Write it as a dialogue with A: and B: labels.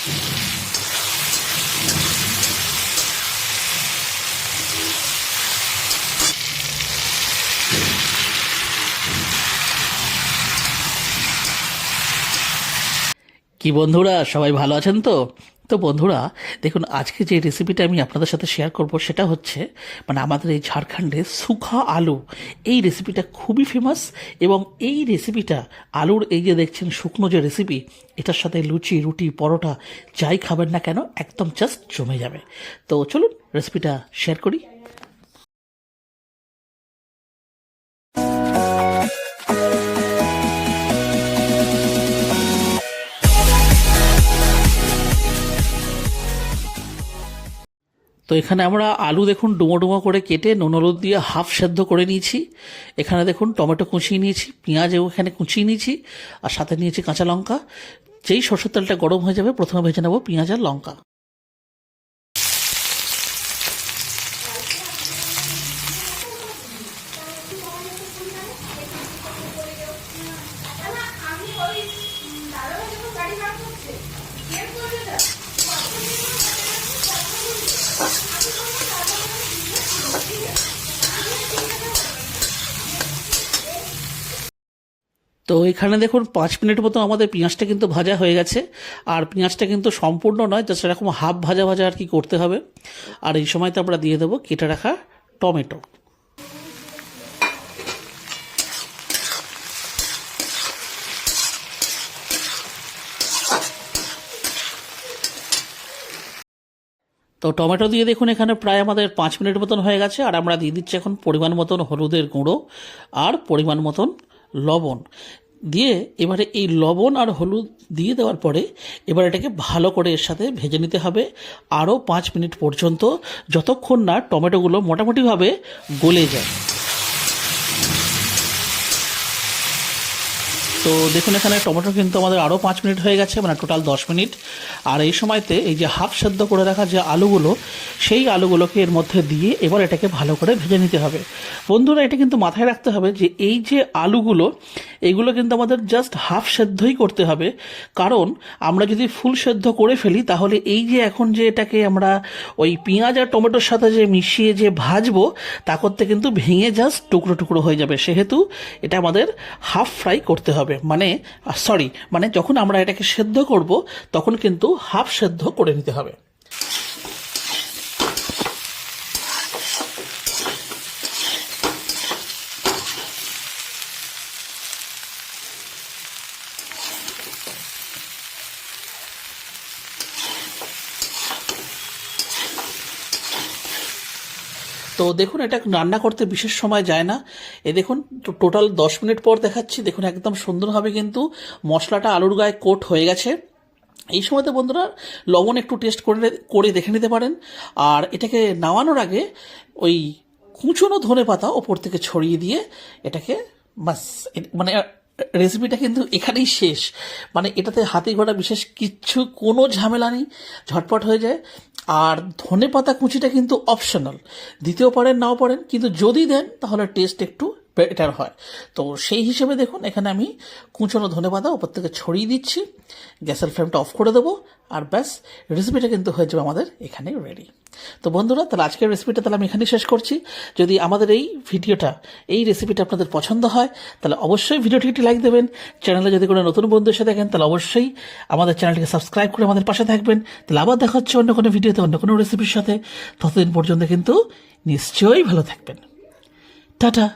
A: কি বন্ধুরা, সবাই ভালো আছেন তো? তো বন্ধুরা দেখুন, আজকে যে রেসিপিটা আমি আপনাদের সাথে শেয়ার করব সেটা হচ্ছে আমাদের এই ঝাড়খণ্ডে সুখা আলু। এই রেসিপিটা খুবই ফেমাস এবং এই রেসিপিটা আলুর এই যে দেখছেন শুকনো যে রেসিপি, এটার সাথে লুচি, রুটি, পরোটা যাই খাবেন না কেন একদম জাস্ট জমে যাবে। তো চলুন রেসিপিটা শেয়ার করি। তো এখানে আমরা আলু দেখুন ডুমো ডুমো করে কেটে নুন হলুদ দিয়ে হাফ সেদ্ধ করে নিয়েছি। এখানে দেখুন টমেটো কুচিয়ে নিয়েছি, পেঁয়াজও এখানে কুচিয়ে নিয়েছি, আর সাথে নিয়েছি কাঁচা লঙ্কা। যেই সরষের তেলটা গরম হয়ে যাবে প্রথমে ভেজে নেব পেঁয়াজ আর লঙ্কা। তো এখানে দেখুন 5 মিনিট মতো আমাদের পেঁয়াজটা কিন্তু ভাজা হয়ে গেছে। আর পেঁয়াজটা কিন্তু সম্পূর্ণ নয়, জাস্ট এরকম হাফ ভাজা ভাজা আর কি করতে হবে। আর এই সময়তে আমরা দিয়ে দেবো কেটে রাখা টমেটো। তো টমেটো দিয়ে দেখুন এখানে প্রায় আমাদের 5 মিনিট মতন হয়ে গেছে। আর আমরা দিয়ে দিচ্ছি এখন পরিমাণ মতন হলুদের গুঁড়ো আর পরিমাণ মতন লবণ দিয়ে, এবারে এই লবণ আর হলুদ দিয়ে দেওয়ার পরে এবার এটাকে ভালো করে এর সাথে ভেজে নিতে হবে আরও 5 মিনিট পর্যন্ত, যতক্ষণ না টমেটোগুলো মোটামুটিভাবে গলে যায়। তো দেখুন এখানে টমেটো কিন্তু আমাদের আরও 5 মিনিট হয়ে গেছে, টোটাল 10 মিনিট। আর এই সময়তে এই যে হাফ সেদ্ধ করে রাখা যে আলুগুলো, সেই আলুগুলোকে এর মধ্যে দিয়ে এবার এটাকে ভালো করে ভেজে নিতে হবে। বন্ধুরা এটা কিন্তু মাথায় রাখতে হবে যে এই যে আলুগুলো, এইগুলো কিন্তু আমাদের জাস্ট হাফ সেদ্ধই করতে হবে। কারণ আমরা যদি ফুল সেদ্ধ করে ফেলি তাহলে এই যে এখন যে এটাকে আমরা ওই পেঁয়াজ আর টমেটোর সাথে যে মিশিয়ে যে ভাজবো, তা করতে কিন্তু ভেঙে জাস্ট টুকরো টুকরো হয়ে যাবে। সেহেতু এটা আমাদের হাফ ফ্রাই করতে হবে, যখন আমরা এটাকে সেদ্ধ করব তখন কিন্তু হাফ সেদ্ধ করে নিতে হবে। তো দেখুন এটা রান্না করতে বিশেষ সময় যায় না। দেখুন টোটাল 10 মিনিট পর দেখাচ্ছি, দেখুন একদম সুন্দরভাবে কিন্তু মশলাটা আলুর গায়ে কোট হয়ে গেছে। এই সময়তে বন্ধুরা লবণ একটু টেস্ট করে দেখে নিতে পারেন। আর এটাকে নামানোর আগে ওই কুচনো ধনেপাতা ওপর থেকে ছড়িয়ে দিয়ে এটাকে বাস, রেসিপিটা কিন্তু এখানেই শেষ। এটাতে হাতি ঘোড়া বিশেষ কিচ্ছু, কোনো ঝামেলা নেই, ঝটপট হয়ে যায়। আর ধনেপাতা কুচিটা কিন্তু অপশনাল, দিতেও পারেন নাও পারেন, কিন্তু যদি দেন তাহলে টেস্ট একটু বেটার হয়। তো সেই হিসেবে দেখুন এখানে আমি কুচনো ধনেপাতা ওপর থেকে ছড়িয়ে দিচ্ছি। গ্যাসের ফ্লেমটা অফ করে দেবো, আর ব্যাস রেসিপিটা কিন্তু হয়ে যাবে আমাদের এখানে রেডি। তো বন্ধুরা তাহলে আজকের রেসিপিটা তাহলে আমি এখানেই শেষ করছি। যদি আমাদের এই রেসিপিটা আপনাদের পছন্দ হয় তাহলে অবশ্যই ভিডিওটি একটি লাইক দেবেন। চ্যানেলে যদি কোনো নতুন বন্ধু এসে দেখেন তাহলে অবশ্যই আমাদের চ্যানেলটিকে সাবস্ক্রাইব করে আমাদের পাশে থাকবেন। তাহলে আবার দেখা হচ্ছে অন্য কোনো ভিডিওতে, অন্য কোনো রেসিপির সাথে। ততদিন পর্যন্ত কিন্তু নিশ্চয়ই ভালো থাকবেন। টাটা।